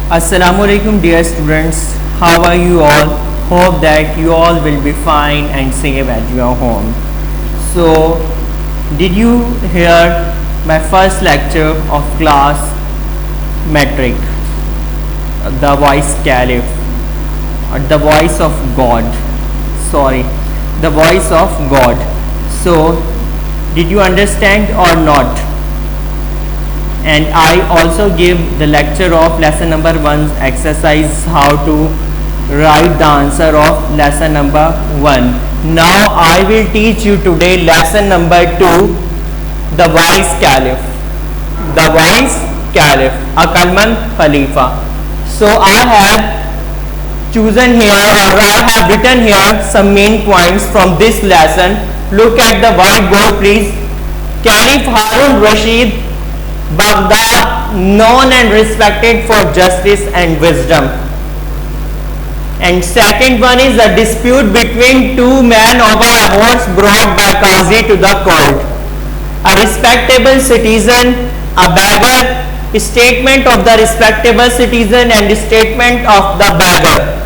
Assalamualaikum dear students, how are you all? Hope that you all will be fine and safe at your home. So, did you hear my first lecture of class metric, the voice caliph, or the voice of God? Sorry, the voice of God. So, did you understand or not? And I also give the lecture of lesson number 1 exercise how to write the answer of lesson number 1. Now I will teach you today lesson number 2, the voice caliph. The voice caliph, Aqlmand Khalifa. So I have chosen here, or I have written here some main points from this lesson. Look at the whiteboard please. Caliph Harun Rashid, Baghdad, known and respected for justice and wisdom. And second one is a dispute between two men over a horse brought by Qazi to the court. A respectable citizen, a beggar, statement of the respectable citizen and statement of the beggar.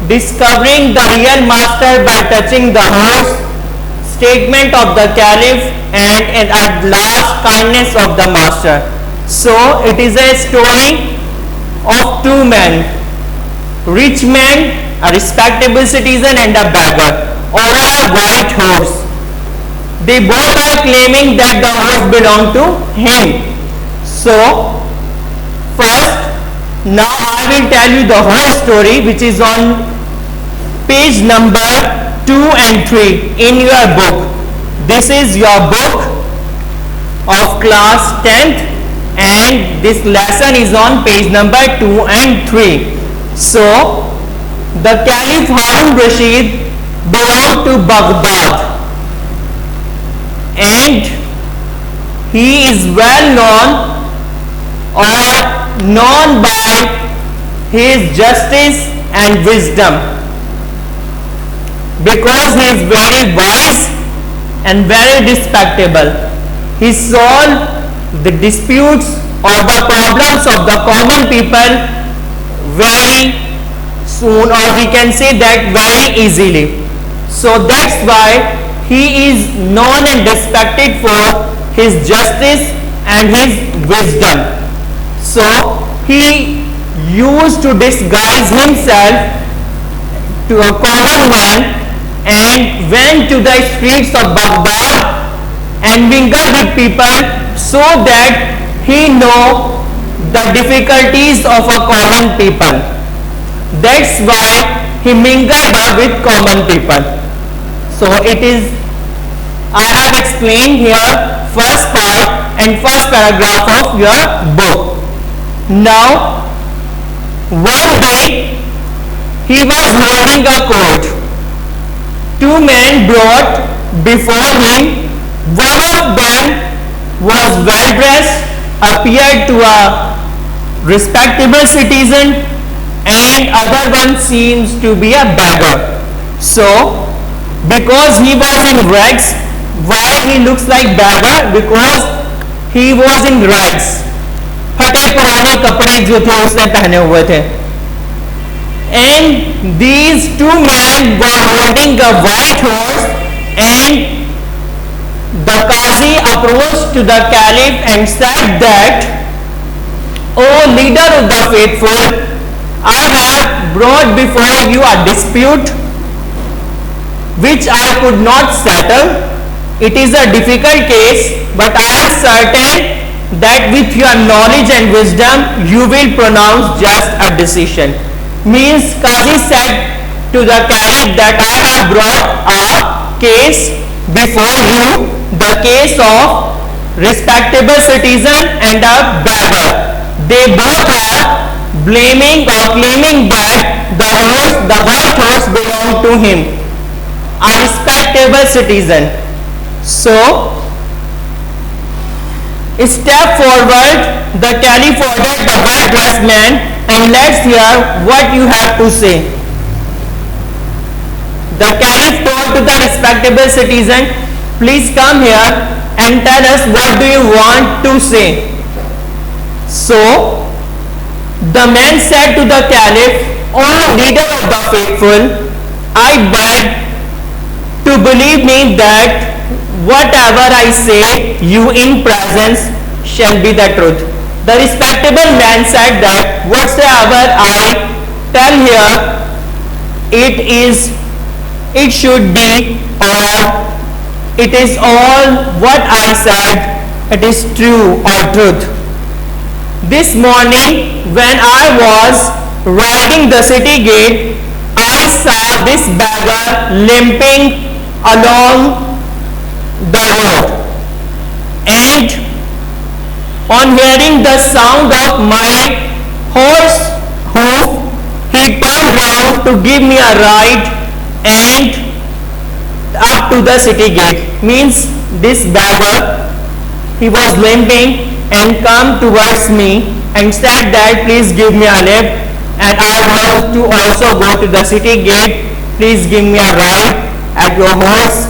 Discovering the real master by touching the horse, statement of the caliph, and at last kindness of the master. So it is a story of two men, rich man, a respectable citizen and a beggar, over a white horse. They both are claiming that the horse belonged to him. So first, now I will tell you the whole story, which is on page number 2 and 3 in your book. This is your book of class 10th and this lesson is on page number 2 and 3. So, the Caliph Harun Rashid belonged to Baghdad and he is well known or known by his justice and wisdom, because he is very wise and very respectable. He solved the disputes or the problems of the common people very soon, or we can say that very easily. So that's why he is known and respected for his justice and his wisdom. So he used to disguise himself to a common man and went to the streets of Baghdad and mingled with people so that he know the difficulties of a common people. That's why he mingled with common people. So it is, I have explained here first part and first paragraph of your book. Now one day he was holding a court. Two men brought before him. One of them was well dressed, appeared to a respectable citizen, and other one seems to be a beggar. So, because he was in rags, why he looks like beggar? Because he was in rags. फटे पुराने कपड़े जो थे उसने पहने हुए थे. And these two men were holding a white horse, and the Qazi approached to the Caliph and said that, "O leader of the faithful, I have brought before you a dispute which I could not settle. It is a difficult case, but I am certain that with your knowledge and wisdom you will pronounce just a decision." Means Qazi said to the Caliph that I have brought a case before you, the case of respectable citizen and a beggar. They both are blaming or claiming that the white horse belonged to him, a respectable citizen. So, step forward, the Caliph ordered the well-dressed man, and let's hear what you have to say. The Caliph told to the respectable citizen, please come here and tell us what do you want to say. So The man said to the Caliph, O leader of the faithful, I beg to believe me that whatever I say you in presence shall be the truth. The respectable man said that whatsoever I tell here, it should be, or it is all what I said, it is true or truth. This morning when I was riding the city gate, I saw this beggar limping along the road, and on hearing the sound of my horse hoof, he turned round to give me a ride and up to the city gate. Means this beggar, he was limping and come towards me and said that please give me a lift, and I want to also go to the city gate, please give me a ride at your horse,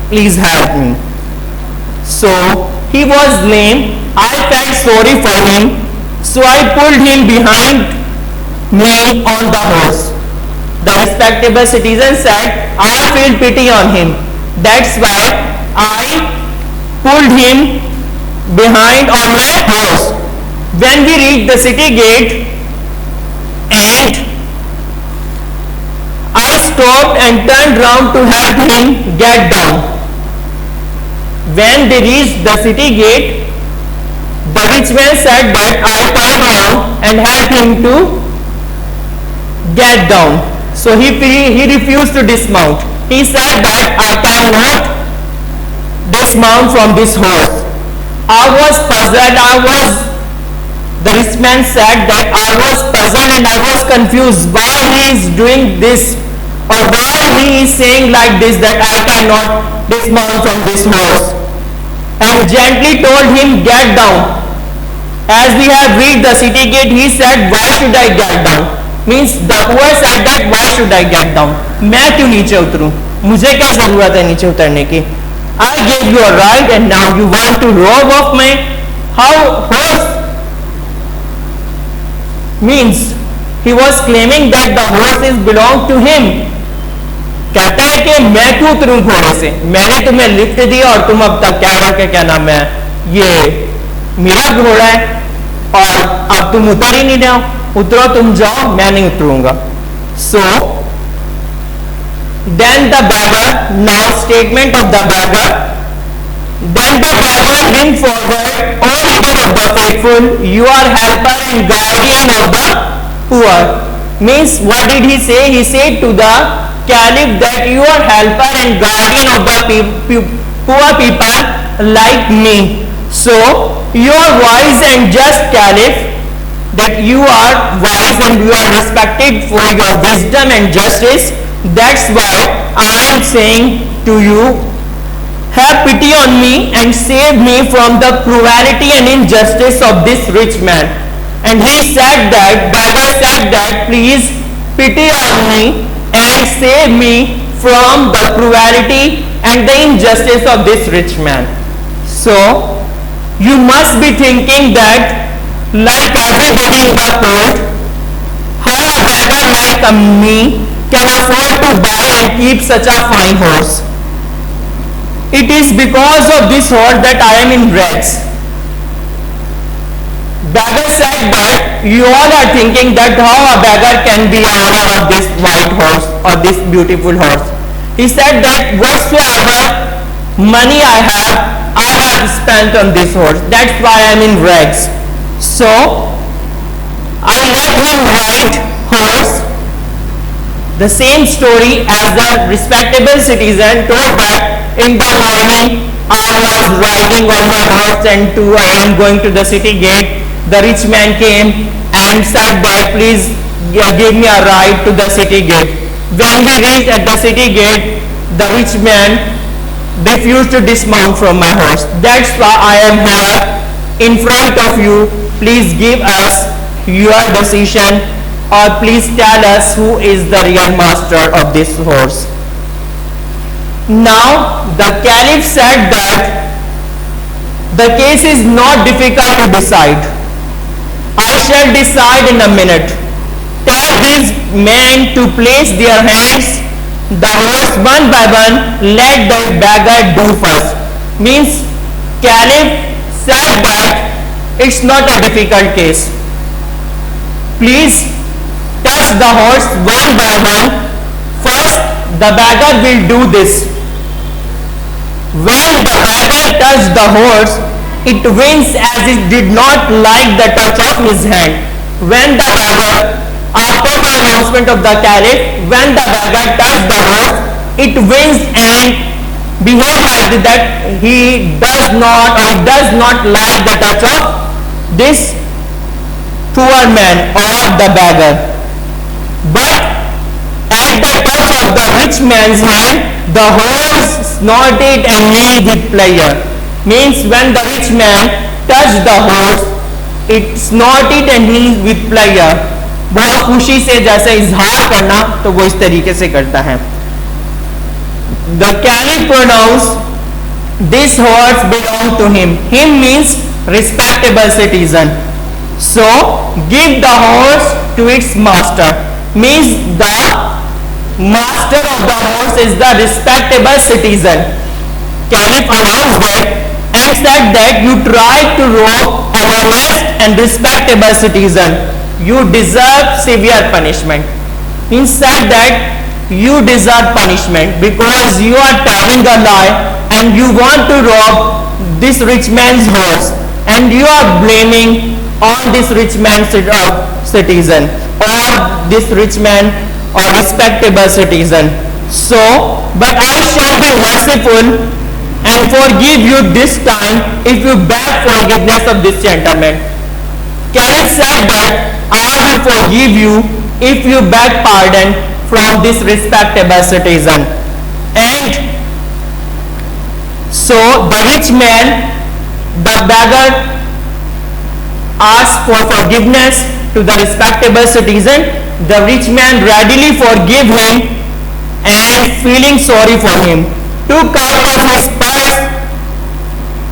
please help me. So he was lame, I felt sorry for him, so I pulled him behind me on the horse. The respectable citizen said, I feel pity on him, that's why I pulled him behind on my horse. When we reached the city gate, and I stopped and turned round to help him get down. When they reached the city gate, the rich man said that I turned round and helped him to get down. So he refused to dismount. He said that I cannot dismount from this horse. I was puzzled. The rich man said that I was puzzled and I was confused why he is doing this, or why he is saying like this that I cannot dismount from this horse, and gently told him get down. As we have reached the city gate, he said why should I get down? Means the poor said that why should I get down? मैं क्यों नीचे उतरूं? मुझे क्या जरूरत है नीचे उतरने की? I gave you a ride and now you want to rob off my horse? Means he was claiming that the horses belong to him. कहता है कि मैं क्यों उतरूं घोड़े से, मैंने तुम्हें लिफ्ट दिया और तुम अब तक कह रहे हो कि क्या नाम है ये मेरा घोड़ा है, और अब तुम उतर ही नहीं रहे हो, उतरो तुम जाओ, मैं नहीं उतरूंगा. So then the beggar, now statement of the beggar, then the beggar leaned forward, O leader of the faithful, you are helper and guardian of the poor. Means what did he say? He said to the Caliph that you are helper and guardian of the poor people like me. So you are wise and just, Caliph, that you are wise and you are respected for your wisdom and justice. That's why I am saying to you, have pity on me and save me from the cruelty and injustice of this rich man. And he said that, beggar said that, please pity on me and save me from the cruelty and the injustice of this rich man. So you must be thinking that like everybody in the court, how a beggar like me can afford to buy and keep such a fine horse? It is because of this horse that I am in rags. Beggar said that you all are thinking that how a beggar can be owner of this white horse or this beautiful horse. He said that whatsoever money I have spent on this horse. That's why I am in rags. So I let him ride horse. The same story as the respectable citizen told that in the morning I was riding on my horse and I am going to the city gate. The rich man came and said that please give me a ride to the city gate. When we reached at the city gate, the rich man refused to dismount from my horse. That's why I am here in front of you. Please give us your decision, or please tell us who is the real master of this horse. Now the Caliph said that the case is not difficult to decide. I shall decide in a minute. Tell these men to place their hands the horse one by one. Let the beggar do first. Means Caliph said that it's not a difficult case. Please touch the horse one by one. First, the beggar will do this. When the beggar touched the horse, it wins as it did not like the touch of his hand. When the beggar, after the announcement of the Caliph, when the beggar touched the horse, it wins and behaves like that he does not like the touch of this poor man or the beggar. But at the touch of the rich man's hand, the horse snorted and neighed with pleasure. Means when the rich man touched the horse, it snorted and neighed with pleasure. बहुत खुशी से जैसे इजहार करना, तो वो इस तरीके से करता है. The Caliph pronounced, this horse belonged to him. Him means respectable citizen. So give the horse to its master. Means the master of the horse is the respectable citizen. Caliph announced that and said that you tried to rob an honest and respectable citizen. You deserve severe punishment. He said that you deserve punishment because you are telling a lie and you want to rob this rich man's horse, and you are blaming on this rich man's citizen or this rich man or respectable citizen. So, but I shall be merciful and forgive you this time if you beg forgiveness of this gentleman. Caliph said that I will forgive you if you beg pardon from this respectable citizen. And so the rich man, the beggar, asked for forgiveness to the respectable citizen. The rich man readily forgave him and, feeling sorry for him, took out of his purse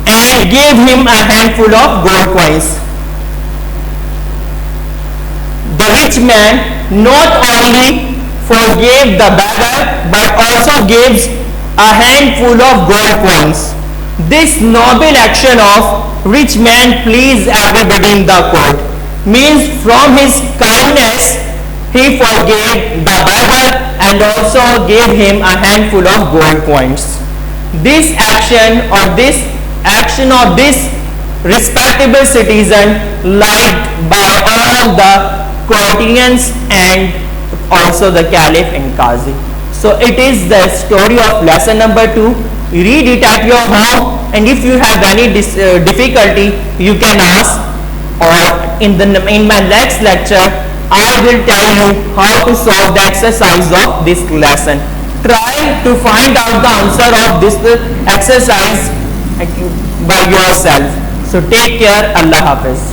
and gave him a handful of gold coins. The rich man not only forgave the beggar but also gives a handful of gold coins. This noble action of rich man pleased everybody in the court. Means from his kindness he forgave the beggar and also gave him a handful of gold coins. This action of this respectable citizen liked by all the courtiers and also the Caliph and Qazi. So it is the story of lesson number 2. Read it at your home, and if you have any difficulty, you can ask, or in my next lecture I will tell you how to solve the exercise of this lesson. Try to find out the answer of this exercise by yourself. So take care. Allah Hafiz.